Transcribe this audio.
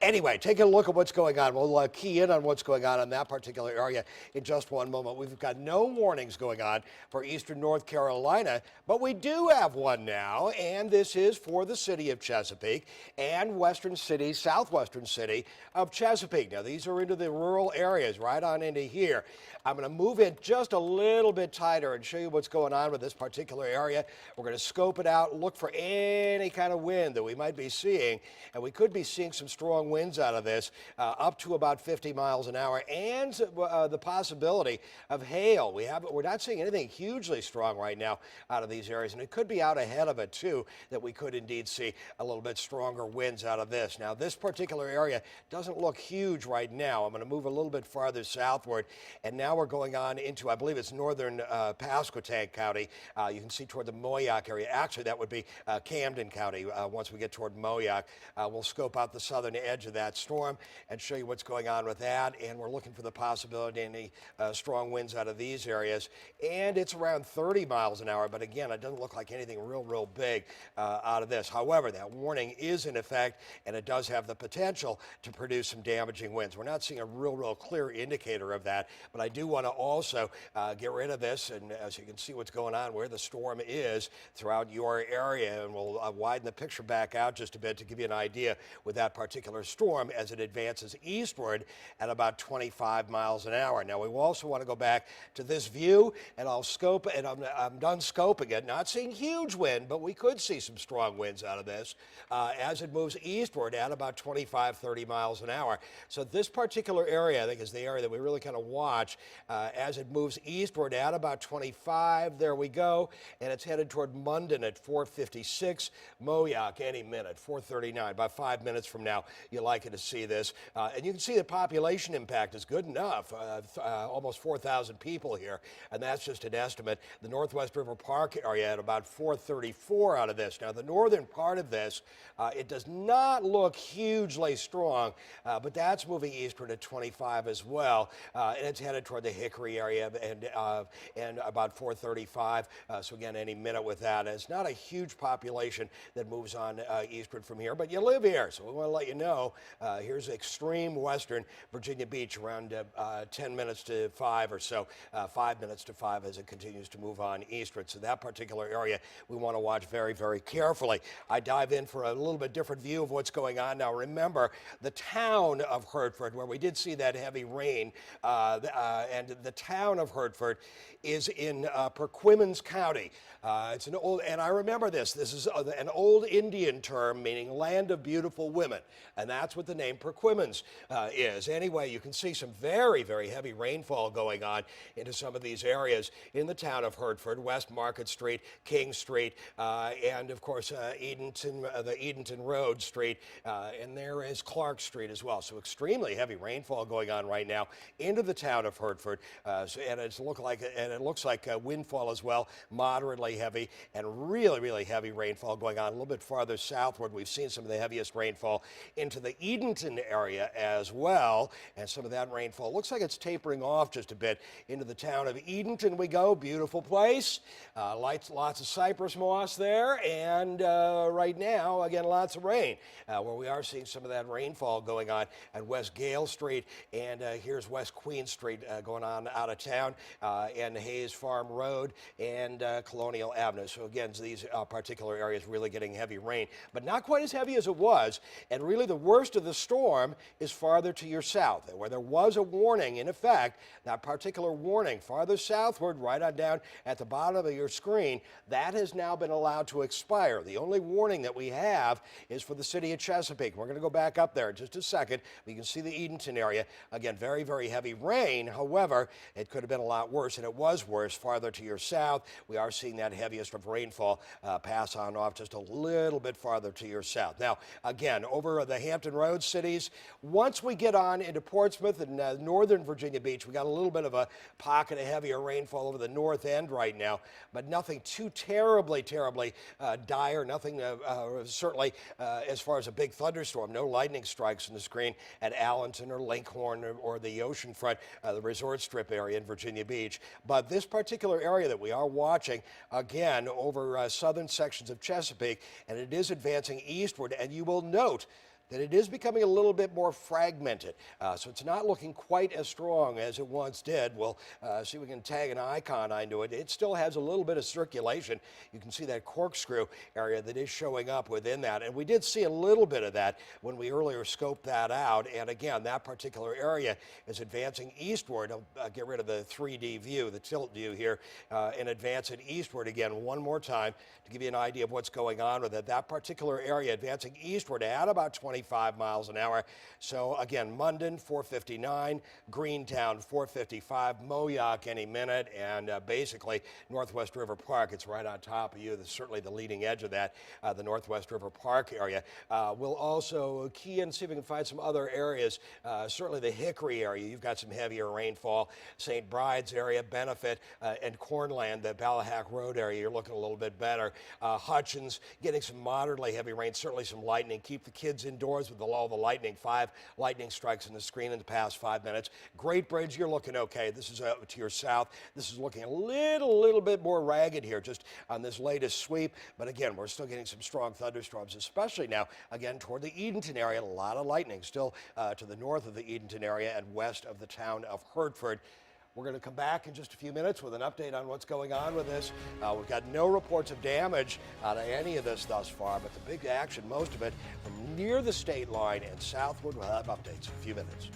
Anyway, take a look at what's going on. We'll key in on what's going on in that particular area in just one moment. We've got no warnings going on for eastern North Carolina, but we do have one now, and this is for the city of Chesapeake and western city, southwestern city of Chesapeake. Now, these are into the rural areas, right on into here. I'm going to move in just a little bit tighter and show you what's going on with this particular area. We're going to scope it out, look for any kind of wind that we might be seeing, and we could be seeing some strong winds out of this, up to about 50 miles an hour, and the possibility of hail. We're not seeing anything hugely strong right now out of these areas, and it could be out ahead of it too, that we could indeed see a little bit stronger winds out of this. Now, this particular area doesn't look huge right now. I'm going to move a little bit farther southward, and now we're going on into, I believe it's northern Pasquotank County. You can see toward the Moyock area. Actually, that would be Camden County once we get toward Moyock. We'll scope out the southern edge of that storm and show you what's going on with that. And we're looking for the possibility of any strong winds out of these areas. And it's around 30 miles an hour. But again, it doesn't look like anything real big out of this. However, that warning is in effect, and it does have the potential to produce some damaging winds. We're not seeing a real clear indicator of that. But I do want to also get rid of this. And as you can see what's going on, where the storm is throughout your area. And we'll widen the picture back out just a bit to give you an idea with that particular storm as it advances eastward at about 25 miles an hour. Now, we also want to go back to this view, and I'll scope, and I'm done scoping it. Not seeing huge wind, but we could see some strong winds out of this as it moves eastward at about 25, 30 miles an hour. So this particular area, I think, is the area that we really kind of watch as it moves eastward at about 25. There we go, and it's headed toward Munden at 4:56. Moyock any minute, 4:39. About 5 minutes from now, you're likely to see this. And you can see the population impact is good enough. Almost 4,000 people here, and that's just an estimate. The Northwest River Park area at about 4:34 out of this. Now, the northern part of this, it does not look hugely strong, but that's moving eastward at 25 as well, and it's headed toward the Hickory area and about 4:35. So again, any minute with that. And it's not a huge population that moves on eastward from here, but you live here, so we want to let you know. Here's extreme western Virginia Beach around 10 minutes to 5 or so, 5 minutes to 5 as it continues to move on eastward. So that particular area we want to watch very carefully. I dive in for a little bit different view of what's going on. Now, remember, the town of Hertford, where we did see that heavy rain, and the town of Hertford is in Perquimans County. It's an old, and I remember this is an old Indian term meaning land of beautiful women, and that's what the name Perquimans is. Anyway, you can see some very heavy rainfall going on into some of these areas in the town of Hertford, West Market Street, King Street, and of course Edenton, the Edenton Road Street, and there is Clark Street as well. So extremely heavy rainfall going on right now into the town of Hertford, and it looks like windfall as well, moderately heavy, and really heavy rainfall going on a little bit farther southward. We've seen some of the heaviest rainfall into the Edenton area as well, and some of that rainfall looks like it's tapering off just a bit into the town of Edenton. We go, beautiful place, lots of cypress moss there, and right now again lots of rain, where we are seeing some of that rainfall going on at West Gale Street, and here's West Queen Street going on out of town, and Hayes Farm Road and Colonial Avenue. So again, these particular areas really getting heavy rain, but not quite as heavy as it was. And really the worst of the storm is farther to your south, where there was a warning in effect. That particular warning farther southward, right on down at the bottom of your screen, that has now been allowed to expire. The only warning that we have is for the city of Chesapeake. We're going to go back up there in just a second. You can see the Edenton area. Again, very heavy rain. However, it could have been a lot worse, and it was worse farther to your south. We are seeing that heaviest of rainfall pass on off just a little bit farther to your south. Now, again, over the Hampton Roads cities, once we get on into Portsmouth and northern Virginia Beach, we got a little bit of a pocket of heavier rainfall over the north end right now, but nothing too terribly dire, nothing certainly as far as a big thunderstorm, no lightning strikes on the screen at Allenton or Linkhorn or the oceanfront, the resort strip area in Virginia Beach. But this particular area that we are watching, again, over southern sections of Chesapeake, and it is advancing eastward, and you will note that it is becoming a little bit more fragmented. So it's not looking quite as strong as it once did. We'll see if we can tag an icon onto it. It still has a little bit of circulation. You can see that corkscrew area that is showing up within that. And we did see a little bit of that when we earlier scoped that out. And again, that particular area is advancing eastward. I'll get rid of the 3D view, the tilt view here, and advance it eastward again one more time to give you an idea of what's going on with it. That particular area advancing eastward at about 25 miles an hour. So again, Munden 459, Greentown 455, Moyock any minute, and basically Northwest River Park. It's right on top of you. That's certainly the leading edge of that, the Northwest River Park area. We'll also key in, see if we can find some other areas. Certainly the Hickory area, you've got some heavier rainfall. St. Bride's area, Benefit, and Cornland, the Ballahack Road area, you're looking a little bit better. Hutchins getting some moderately heavy rain, certainly some lightning. Keep the kids indoors with all the lightning. 5 lightning strikes in the screen in the past 5 minutes. Great Bridge, you're looking okay. This is to your south. This is looking a little bit more ragged here just on this latest sweep. But again, we're still getting some strong thunderstorms, especially now, again, toward the Edenton area. A lot of lightning still to the north of the Edenton area and west of the town of Hertford. We're going to come back in just a few minutes with an update on what's going on with this. We've got no reports of damage out of any of this thus far, but the big action, most of it from near the state line and southward. We'll have updates in a few minutes.